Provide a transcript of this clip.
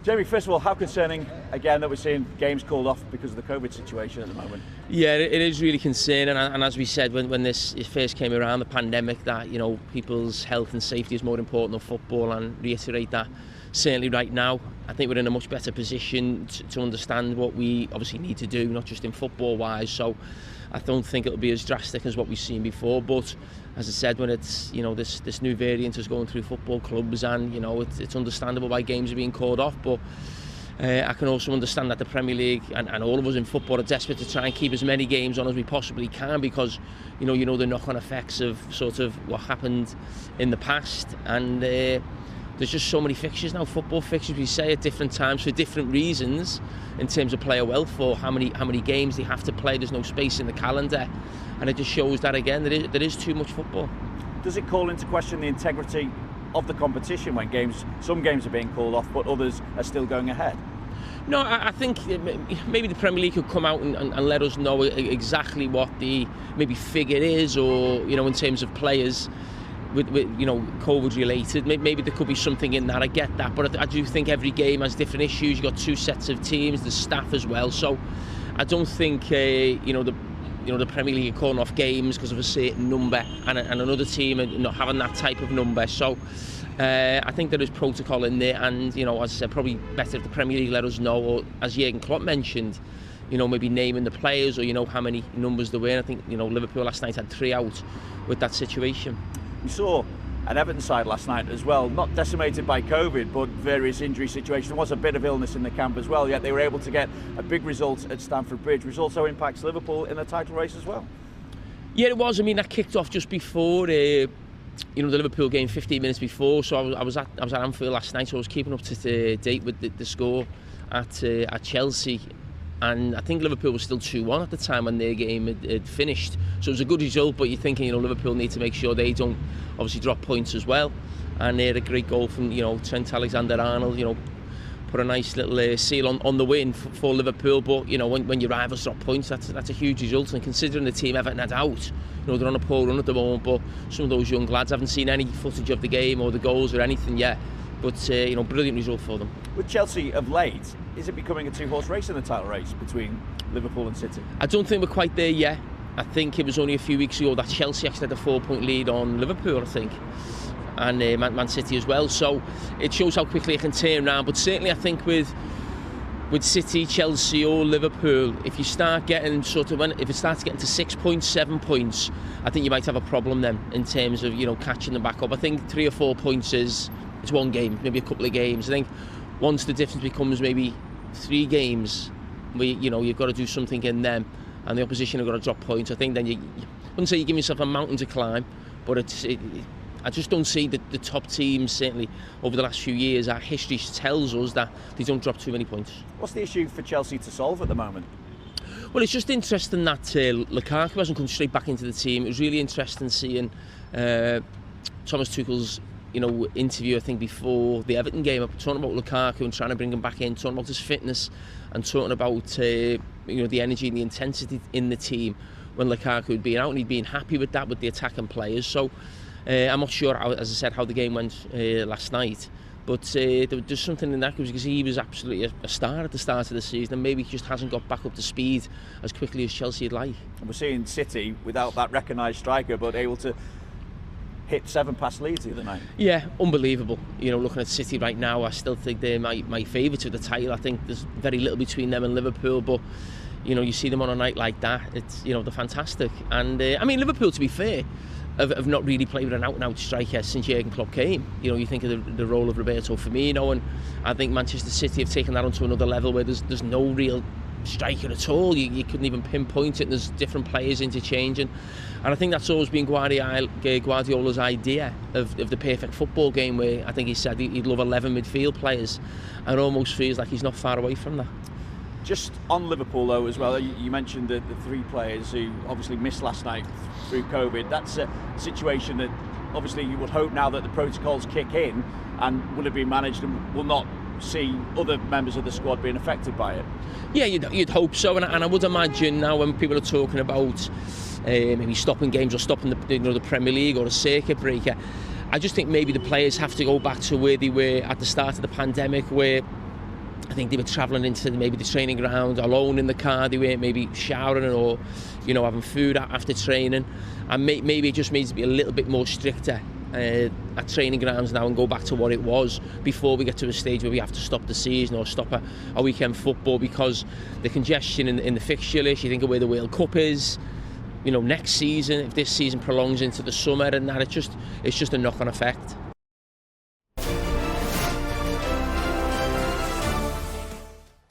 Jamie, first of all, how concerning, again, that we're seeing games called off because of the COVID situation at the moment? Yeah, it is really concerning, and as we said when this first came around, the pandemic, that people's health and safety is more important than football, and reiterate that certainly right now. I think we're in a much better position to understand what we obviously need to do, not just in football wise, so I don't think it'll be as drastic as what we've seen before, but as I said, when it's this new variant is going through football clubs, and it's understandable why games are being called off, but I can also understand that the Premier League and all of us in football are desperate to try and keep as many games on as we possibly can, because the knock-on effects of sort of what happened in the past, and there's just so many fixtures now, football fixtures, we say, at different times for different reasons in terms of player wealth or how many games they have to play. There's no space in the calendar, and it just shows that again there is too much football. Does it call into question the integrity of the competition when some games are being called off but others are still going ahead? No, I think maybe the Premier League could come out and let us know exactly what the maybe figure is, or in terms of players with COVID related. Maybe there could be something in that, I get that, but I do think every game has different issues. You've got two sets of teams, there's staff as well, so I don't think the Premier League are calling off games because of a certain number and another team are not having that type of number, so I think there is protocol in there, and as I said, probably better if the Premier League let us know, or as Jurgen Klopp mentioned, maybe naming the players, or how many numbers there were. I think Liverpool last night had 3 out with that situation. We saw an Everton side last night as well, not decimated by COVID, but various injury situations. There was a bit of illness in the camp as well, yet they were able to get a big result at Stamford Bridge, which also impacts Liverpool in the title race as well. Yeah, it was. I mean, that kicked off just before the Liverpool game, 15 minutes before. So I was at Anfield last night, so I was keeping up to date with the score at Chelsea. And I think Liverpool was still 2-1 at the time when their game had finished. So it was a good result, but you're thinking, Liverpool need to make sure they don't obviously drop points as well. And they had a great goal from, Trent Alexander-Arnold, put a nice little seal on the win for Liverpool. But, when your rivals drop points, that's a huge result. And considering the team Everton had out, they're on a poor run at the moment, but some of those young lads haven't seen any footage of the game or the goals or anything yet. But, brilliant result for them. With Chelsea of late, is it becoming a two-horse race in the title race between Liverpool and City? I don't think we're quite there yet. I think it was only a few weeks ago that Chelsea actually had a 4-point lead on Liverpool, I think, and Man City as well. So it shows how quickly it can turn around. But certainly I think with City, Chelsea or Liverpool, if you start getting if it starts getting to 6 points, 7 points, I think you might have a problem then in terms of catching them back up. I think 3 or 4 points is one game, maybe a couple of games. I think once the difference becomes maybe 3 games, you've got to do something in them, and the opposition have got to drop points. I think then you wouldn't say you give yourself a mountain to climb, but I just don't see the top teams, certainly over the last few years. Our history tells us that they don't drop too many points. What's the issue for Chelsea to solve at the moment? Well, it's just interesting that Lukaku hasn't come straight back into the team. It was really interesting seeing Thomas Tuchel's interview, I think, before the Everton game, talking about Lukaku and trying to bring him back in, talking about his fitness and talking about the energy and the intensity in the team when Lukaku had been out, and he'd been happy with that, with the attacking players. So I'm not sure, as I said, how the game went last night, but there's something in that, because he was absolutely a star at the start of the season, and maybe he just hasn't got back up to speed as quickly as Chelsea would like. And we're seeing City without that recognised striker, but able to hit 7 past leads the other night. Yeah, unbelievable. Looking at City right now, I still think they're my favourites to the title. I think there's very little between them and Liverpool, but you see them on a night like that, it's they're fantastic. And I mean, Liverpool, to be fair, have not really played with an out-and-out striker since Jurgen Klopp came. You think of the role of Roberto Firmino, and I think Manchester City have taken that onto another level where there's no real striker at all. You couldn't even pinpoint it, and there's different players interchanging, and I think that's always been Guardiola's idea of the perfect football game, where I think he said he'd love 11 midfield players, and it almost feels like he's not far away from that. Just on Liverpool though as well, you mentioned the 3 players who obviously missed last night through COVID. That's a situation that obviously you would hope now that the protocols kick in and will have been managed and will not see other members of the squad being affected by it. Yeah, you'd hope so, and I would imagine now when people are talking about maybe stopping games or stopping the Premier League or a circuit breaker, I just think maybe the players have to go back to where they were at the start of the pandemic, where I think they were travelling into maybe the training ground alone in the car. They weren't maybe showering or, you know, having food after training. And maybe it just needs to be a little bit more stricter at training grounds now and go back to what it was before we get to a stage where we have to stop the season or stop a weekend football because the congestion in the fixture list. You think of where the World Cup is, you know, next season, if this season prolongs into the summer and that, it's just a knock-on effect.